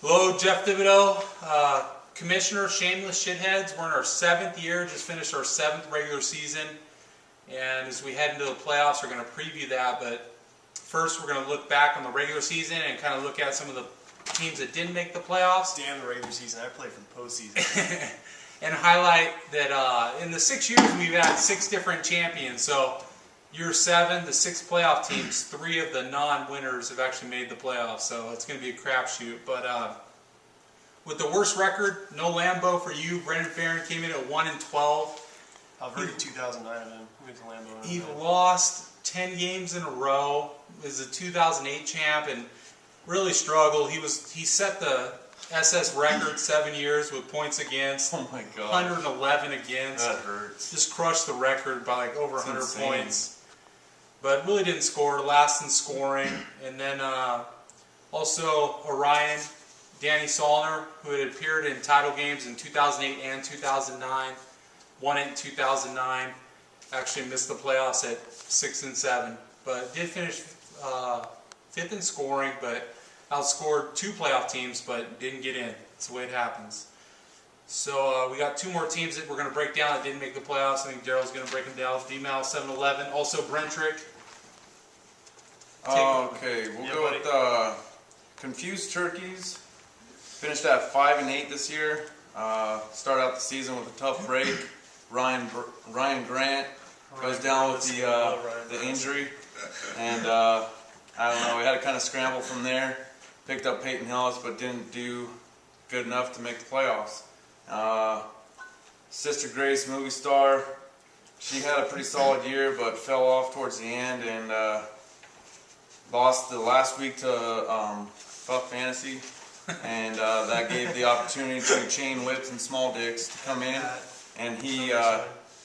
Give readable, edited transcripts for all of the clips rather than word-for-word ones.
Hello, Jeff Thibodeau, Commissioner, Shameless Shitheads. We're in our 7th year, just finished our 7th regular season. And as we head into the playoffs, we're going to preview that. But first, we're going to look back on the regular season and kind of look at some of the teams that didn't make the playoffs. Damn the regular season. I played for the postseason. And highlight that in the 6 years, we've had 6 different champions. So year 7, the 6 playoff teams, 3 of the non-winners have actually made the playoffs. So it's going to be a crapshoot. But with the worst record, no Lambeau for you. Brendan Farron came in at 1-12. I've heard 2009 of him. He went to Lambeau. He lost 10 games in a row. Is a 2008 champ and really struggled. He set the SS record 7 years with points against. Oh my God. 111 against. That hurts. Just crushed the record by like over 100 insane. points. But really didn't score. Last in scoring. And then also Orion, Danny Solner, who had appeared in title games in 2008 and 2009. Won it in 2009. Actually missed the playoffs at 6-7. But did finish 5th in scoring, but outscored 2 playoff teams, but didn't get in. That's the way it happens. So we got 2 more teams that we're going to break down that didn't make the playoffs. I think Daryl's going to break them down. VMAL 7-11. Also Brentrick. Okay, we'll go with Confused Turkeys. Finished at 5-8 this year. Started out the season with a tough break. Ryan Grant goes down with the injury, and I don't know. We had to kind of scramble from there. Picked up Peyton Hillis, but didn't do good enough to make the playoffs. Sister Grace, movie star, she had a pretty solid year, but fell off towards the end and lost the last week to Fuck Fantasy, and that gave the opportunity to Chain Whips and Small Dicks to come in, and he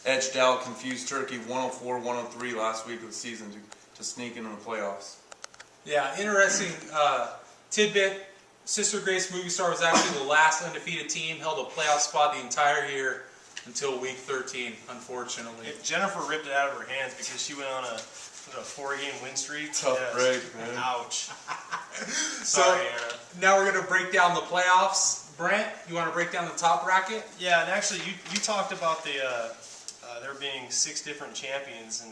edged out Confused Turkey 104-103 last week of the season to sneak into the playoffs. Yeah, interesting tidbit. Sister Grace Movie Star was actually the last undefeated team, held a playoff spot the entire year until week 13, unfortunately. Jennifer ripped it out of her hands because she went on a 4-game win streak. Tough break, man. Ouch. So Sorry, Aaron. now we're going to break down the playoffs. Brent, you want to break down the top bracket? Yeah, and actually you talked about there being 6 different champions in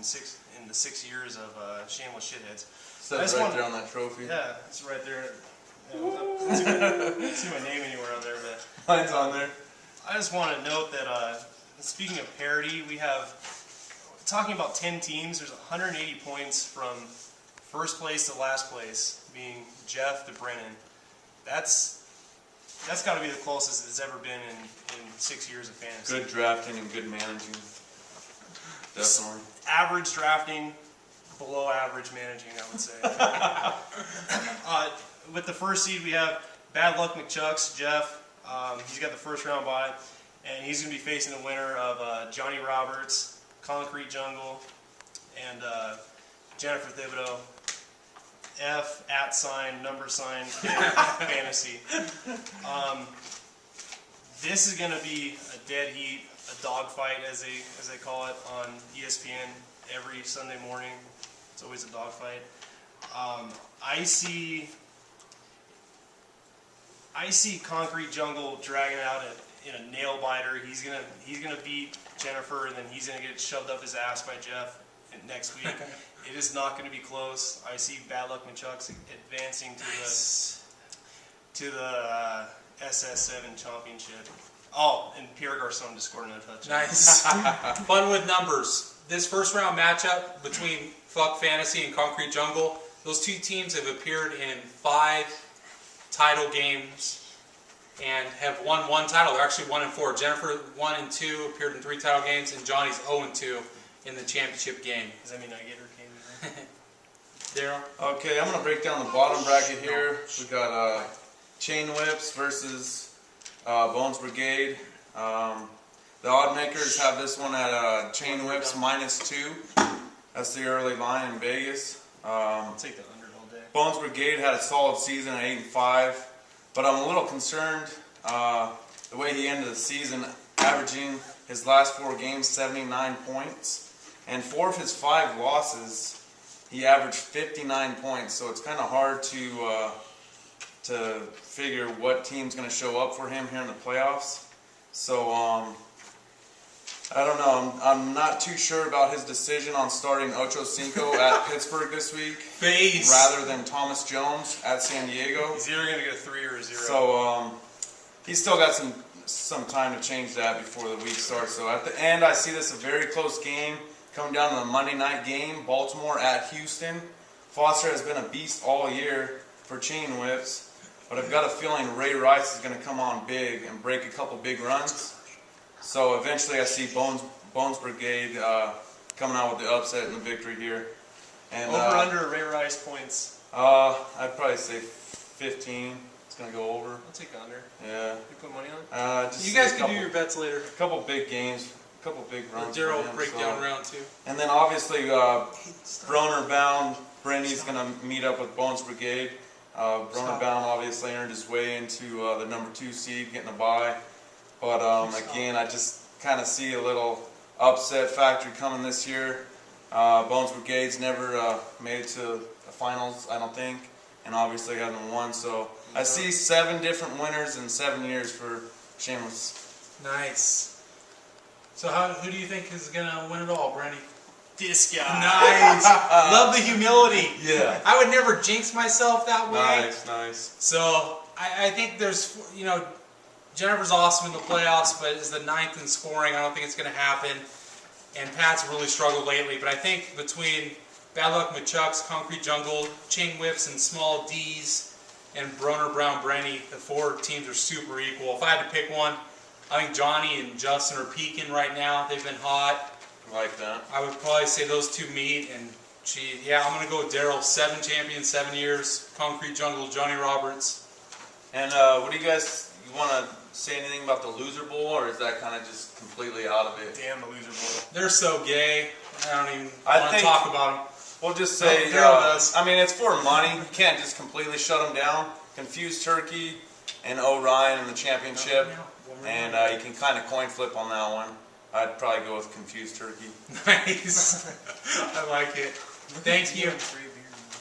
the 6 years of Shameless Shitheads. Says right there on that trophy. Yeah, it's right there. Yeah, I don't see my name anywhere on there, but Mine's on there. I just want to note that speaking of parity, we have, talking about 10 teams, there's 180 points from first place to last place, being Jeff to Brennan. That's got to be the closest it's ever been in 6 years of fantasy. Good drafting and good managing. Definitely. Average drafting, below average managing, I would say. With the first seed, we have Bad Luck McChucks, Jeff. He's got the first round bye, and he's going to be facing the winner of Johnny Roberts, Concrete Jungle, and Jennifer Thibodeau. F @ fantasy. This is going to be a dead heat, a dogfight as they call it on ESPN every Sunday morning. It's always a dogfight. I see Concrete Jungle dragging out in a nail biter. He's gonna beat Jennifer, and then he's gonna get shoved up his ass by Jeff next week. It is not going to be close. I see Bad Luck McChucks advancing to the SS7 championship. Oh, and Pierre Garcon just scored another touchdown. Nice. Fun with numbers. This first round matchup between Fuck Fantasy and Concrete Jungle, those 2 teams have appeared in 5 title games and have won 1 title. They're actually 1-4. Jennifer 1-2, appeared in 3 title games, and Johnny's 0-2 in the championship game. Does that mean I get her cane? Daryl? Okay, I'm going to break down the bottom bracket here. We got Chain Whips versus Bones Brigade. The odd makers have this one at Chain Whips -2. That's the early line in Vegas. I'll take the under all day. Bones Brigade had a solid season at 8-5, but I'm a little concerned the way he ended the season, averaging his last 4 games 79 points, and 4 of his 5 losses he averaged 59 points. So it's kind of hard to to figure what team's going to show up for him here in the playoffs. So I don't know. I'm not too sure about his decision on starting Ocho Cinco at Pittsburgh this week Face. rather than Thomas Jones at San Diego. He's either going to get a 3 or a 0. So he's still got some time to change that before the week starts. So at the end, I see this a very close game coming down to the Monday night game, Baltimore at Houston. Foster has been a beast all year for chain whips, but I've got a feeling Ray Rice is going to come on big and break a couple big runs. So eventually I see Bones Brigade coming out with the upset and the victory here. And Over under Ray Rice points. I'd probably say 15. It's going to go over. I'll take under. Yeah. You put money on it? Just You guys a can do couple- your bets later. couple big games, a couple big runs. Daryl for will him, break so. down round 2. And then obviously Broner bound Brenny's going to meet up with Bones Brigade. Broner bound obviously earned his way into the number 2 seed, getting a bye. But again, I just kind of see a little upset factor coming this year. Bones Brigade's never made it to the finals, I don't think, and obviously hasn't won. So I see 7 different winners in 7 years for Shameless. Nice. So who do you think is going to win it all, Brenny? This guy. Nice. Love the humility. Yeah. I would never jinx myself that way. Nice. So I think there's, Jennifer's awesome in the playoffs, but is the 9th in scoring. I don't think it's going to happen. And Pat's really struggled lately. But I think between Bad Luck McChucks, Concrete Jungle, Chain Whips, and Small D's, and Broner Brown Brenny, the 4 teams are super equal. If I had to pick one, I think Johnny and Justin are peaking right now. They've been hot. Like that. I would probably say those 2 meet. And I'm going to go with Daryl. 7 champions, 7 years. Concrete Jungle, Johnny Roberts. And what do you want to say anything about the Loser Bowl, or is that kind of just completely out of it? Damn the loser bowl. They're so gay. I don't even I want to think- talk about them. We'll just say, Daryl does. I mean, it's for money. You can't just completely shut them down. Confused Turkey and Orion in the championship, and you can kind of coin flip on that one. I'd probably go with Confused Turkey. Nice. I like it. Thank you. 3